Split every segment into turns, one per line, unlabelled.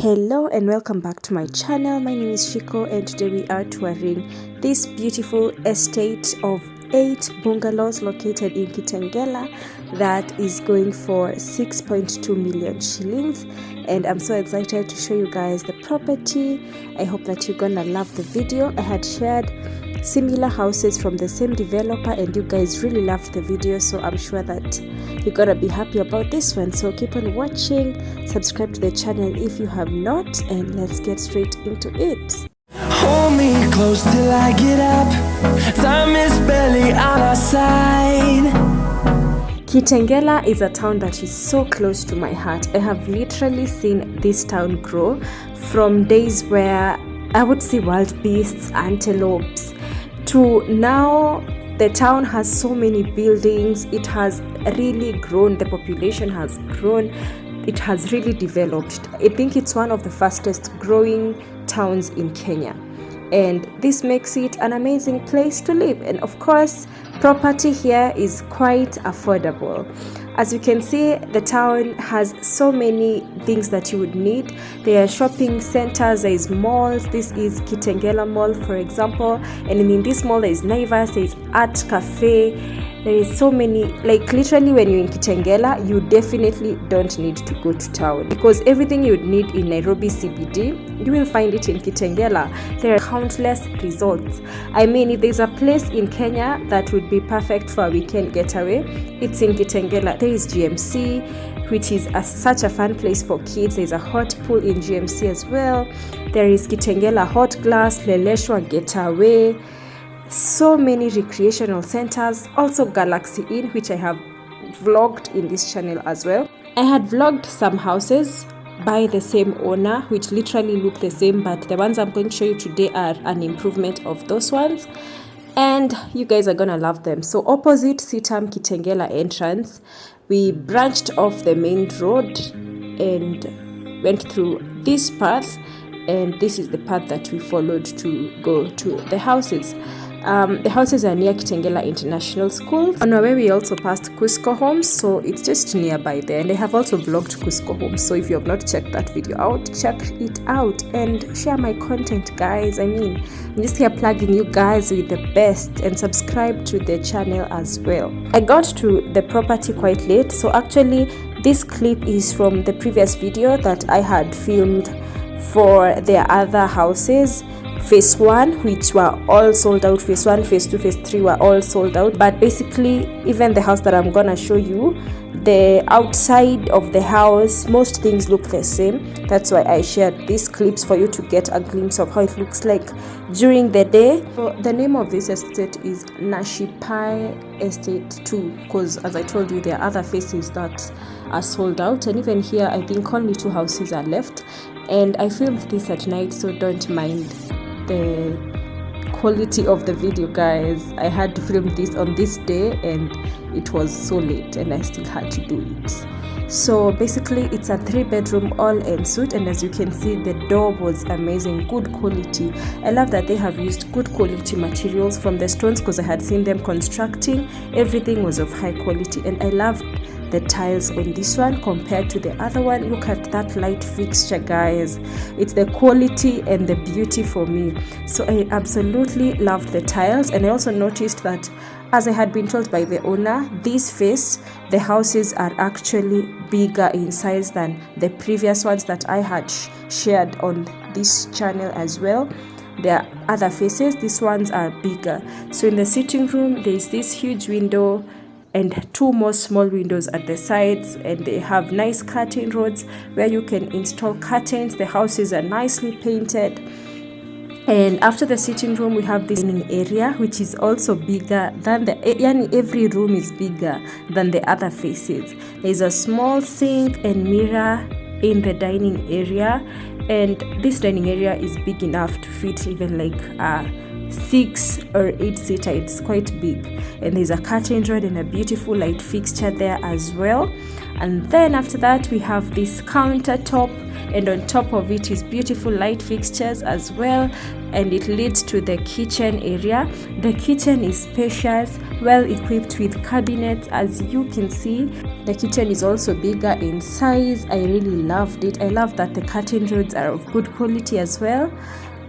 Hello and welcome back to my channel. My name is Shykoh and today we are touring this beautiful estate of 8 bungalows located in Kitengela that is going for 6.2 million shillings, and I'm so excited to show you guys the property. I hope that you're gonna love the video. I had shared similar houses from the same developer and you guys really loved the video, so I'm sure that you're gonna be happy about this one. So keep on watching, subscribe to the channel if you have not, and let's get straight into it.
Hold me close till I get up. Time is barely on our side.
Kitengela is a town that is so close to my heart. I have literally seen this town grow from days where I would see wild beasts, antelopes, to now the town has so many buildings. It has really grown. The population has grown. It has really developed. I think it's one of the fastest growing towns in Kenya, and this makes it an amazing place to live. And of course, property here is quite affordable. As you can see, the town has so many things that you would need. There are shopping centers, there is malls. This is Kitengela Mall, for example, and in this mall there is Naivas, there is Art Cafe. There is so many, like literally when you're in Kitengela, you definitely don't need to go to town, because everything you would need in Nairobi CBD, you will find it in Kitengela. There are countless resorts. I mean, if there's a place in Kenya that would be perfect for a weekend getaway, it's in Kitengela. There is GMC, which is such a fun place for kids. There's a hot pool in GMC as well. There is Kitengela Hot Glass, Leleshwa Getaway. So many recreational centers, also Galaxy Inn, which I have vlogged in this channel as well. I had vlogged some houses by the same owner which literally look the same, but the ones I'm going to show you today are an improvement of those ones, and you guys are gonna love them. So opposite Sitam Kitengela entrance, we branched off the main road and went through this path, and this is the path that we followed to go to the houses. The houses are near Kitengela International Schools. On our way, we also passed Shykoh Homes, so it's just nearby there. And I have also vlogged Shykoh Homes, so if you have not checked that video out, check it out and share my content, guys. I mean, I'm just here plugging you guys with the best, and subscribe to the channel as well. I got to the property quite late, so actually this clip is from the previous video that I had filmed for their other houses. Phase 1, which were all sold out. Phase 1, phase 2, phase 3 were all sold out. But basically, even the house that I'm gonna show you, the outside of the house, most things look the same. That's why I shared these clips for you to get a glimpse of how it looks like during the day. So the name of this estate is Nashipai Estate 2, because as I told you, there are other phases that are sold out, and even here I think only 2 houses are left. And I filmed this at night, so don't mind the quality of the video, guys. I had to film this on this day and it was so late and I still had to do it. So basically it's a 3-bedroom all ensuite, and as you can see, the door was amazing, good quality. I love that they have used good quality materials from the stones, because I had seen them constructing. Everything was of high quality, and I loved the tiles on this one compared to the other one. Look at that light fixture, guys. It's the quality and the beauty for me. So I absolutely loved the tiles, and I also noticed that, as I had been told by the owner, this phase, the houses are actually bigger in size than the previous ones that I had shared on this channel as well. There are other phases, these ones are bigger. So in the sitting room, there is this huge window and 2 more small windows at the sides, and they have nice curtain rods where you can install curtains. The houses are nicely painted. And after the sitting room, we have this dining area, which is also bigger than every room is bigger than the other faces. There's a small sink and mirror in the dining area, and this dining area is big enough to fit even like a 6 or 8 seater. It's quite big, and there's a curtain rod and a beautiful light fixture there as well. And then after that, we have this countertop, and on top of it is beautiful light fixtures as well, and it leads to the kitchen area. The kitchen is spacious, well equipped with cabinets. As you can see, The kitchen is also bigger in size. I really loved it. I love that the curtain rods are of good quality as well.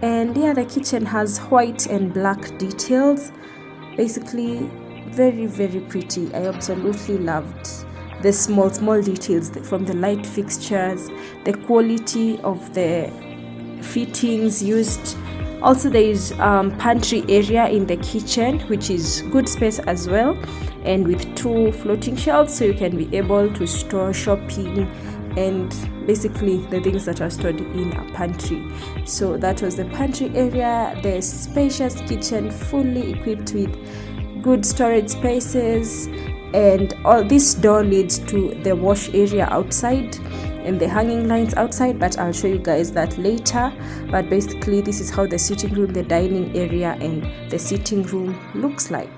And yeah, the kitchen has white and black details. Basically, very, very pretty. I absolutely loved the small details from the light fixtures, the quality of the fittings used. Also, there is pantry area in the kitchen, which is good space as well, and with 2 floating shelves, so you can be able to store shopping and basically the things that are stored in a pantry. So that was the pantry area. The spacious kitchen, fully equipped with good storage spaces, and all this door leads to the wash area outside and the hanging lines outside, but I'll show you guys that later. But basically, this is how the sitting room, the dining area, and the sitting room looks like.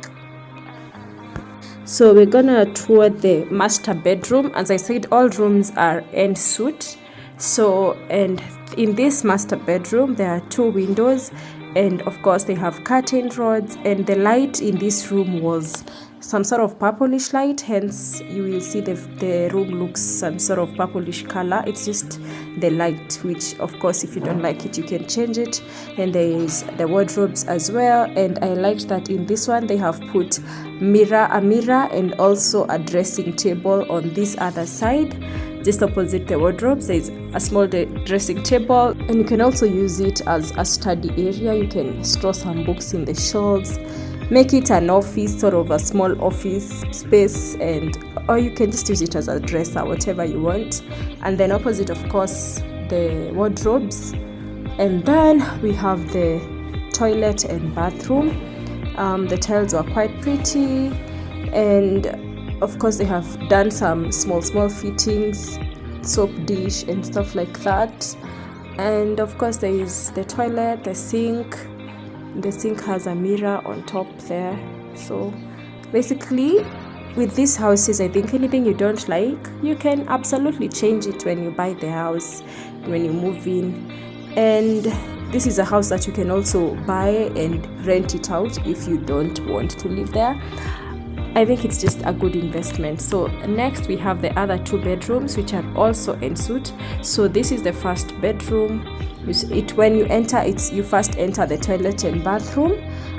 So we're gonna tour the master bedroom. As I said, all rooms are ensuite. So, and in this master bedroom, there are 2 windows, and of course they have curtain rods, and the light in this room was some sort of purplish light, hence you will see the room looks some sort of purplish color. It's just the light, which of course if you don't like it you can change it. And there is the wardrobes as well, and I liked that in this one they have put a mirror and also a dressing table on this other side. Just opposite the wardrobes there is a small dressing table, and you can also use it as a study area. You can store some books in the shelves, make it an office, sort of a small office space, or you can just use it as a dresser, whatever you want. And then opposite, of course, the wardrobes. And then we have the toilet and bathroom. The tiles are quite pretty, and of course they have done some small fittings, soap dish and stuff like that. And of course there is the toilet, the sink. The sink has a mirror on top there. So basically, with these houses, I think anything you don't like, you can absolutely change it when you buy the house, when you move in. And this is a house that you can also buy and rent it out if you don't want to live there. I think it's just a good investment. So next we have the other 2 bedrooms, which are also ensuite. So this is the first bedroom. When you enter, you first enter the toilet and bathroom,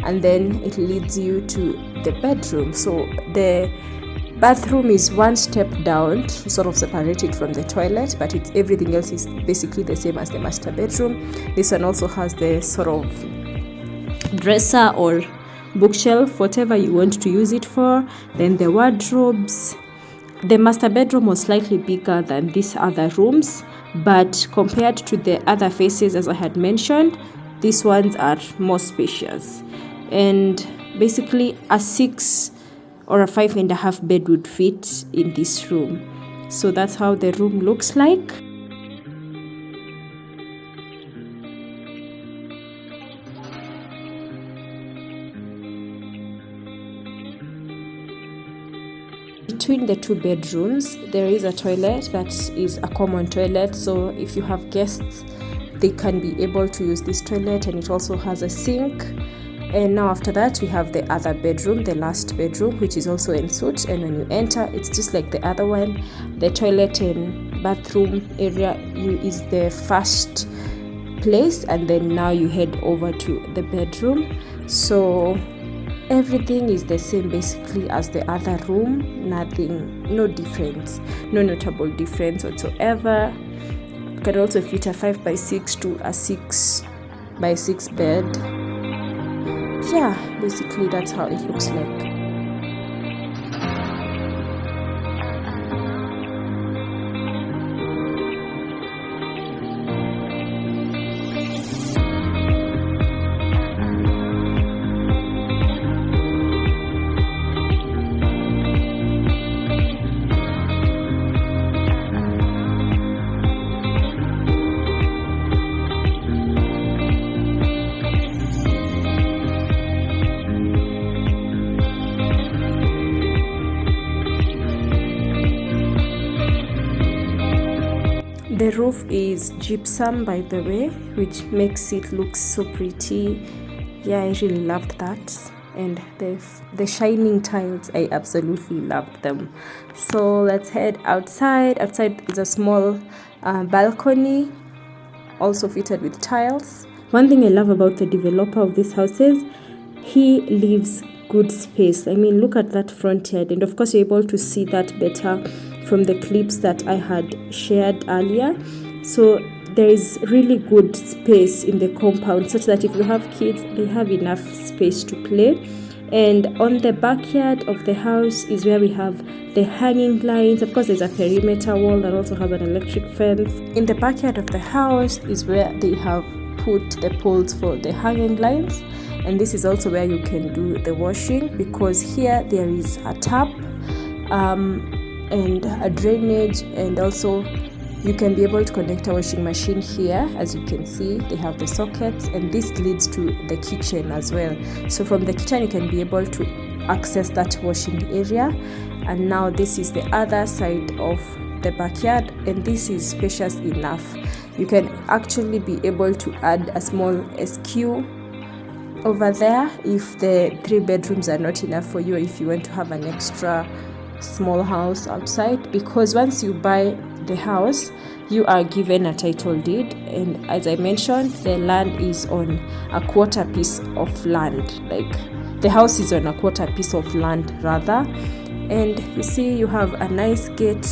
and then it leads you to the bedroom. So the bathroom is 1 step down to sort of separate it from the toilet, but everything else is basically the same as the master bedroom. This one also has the sort of dresser or bookshelf, whatever you want to use it for. Then the wardrobes. The master bedroom was slightly bigger than these other rooms, but compared to the other faces, as I had mentioned, these ones are more spacious. And basically a 6 or a 5.5 bed would fit in this room. So that's how the room looks like. Between the 2 bedrooms, there is a toilet that is a common toilet. So if you have guests, they can be able to use this toilet, and it also has a sink. And now after that, we have the other bedroom, the last bedroom, which is also ensuite. And when you enter, it's just like the other one. The toilet and bathroom area is the first place, and then now you head over to the bedroom. So everything is the same basically as the other room. No difference, no notable difference whatsoever. You can also fit a 5x6 to a 6x6 bed. Yeah, basically that's how it looks like. The roof is gypsum, by the way, which makes it look so pretty. Yeah, I really loved that. and the shining tiles, I absolutely loved them. So let's head outside. Outside is a small balcony, also fitted with tiles. One thing I love about the developer of this house is he leaves good space. I mean, look at that front yard, and of course you're able to see that better from the clips that I had shared earlier. So there is really good space in the compound, such that if you have kids, they have enough space to play. And on the backyard of the house is where we have the hanging lines. Of course, there's a perimeter wall that also has an electric fence. In the backyard of the house is where they have put the poles for the hanging lines, and this is also where you can do the washing, because here there is a tap and a drainage, and also you can be able to connect a washing machine here. As you can see, they have the sockets, and this leads to the kitchen as well. So from the kitchen you can be able to access that washing area. And now this is the other side of the backyard, and this is spacious enough. You can actually be able to add a small SQ over there if the 3 bedrooms are not enough for you, or if you want to have an extra small house outside, because once you buy the house you are given a title deed, and as I mentioned, the land is on a quarter piece of land, like the house is on a quarter piece of land rather. And you see you have a nice gate,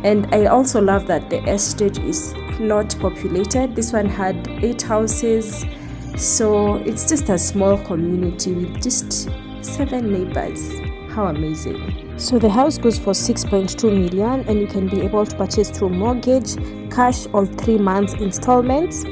and I also love that the estate is not populated. This one had 8 houses, so it's just a small community with just 7 neighbors. How amazing. So the house goes for 6.2 million, and you can be able to purchase through mortgage, cash, or 3 months installments.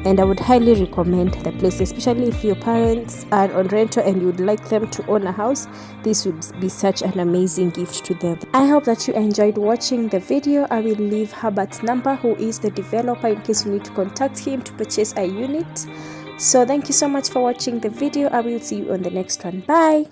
And I would highly recommend the place, especially if your parents are on rental and you would like them to own a house. This would be such an amazing gift to them. I hope that you enjoyed watching the video. I will leave Herbert's number, who is the developer, in case you need to contact him to purchase a unit. So thank you so much for watching the video. I will see you on the next one. Bye.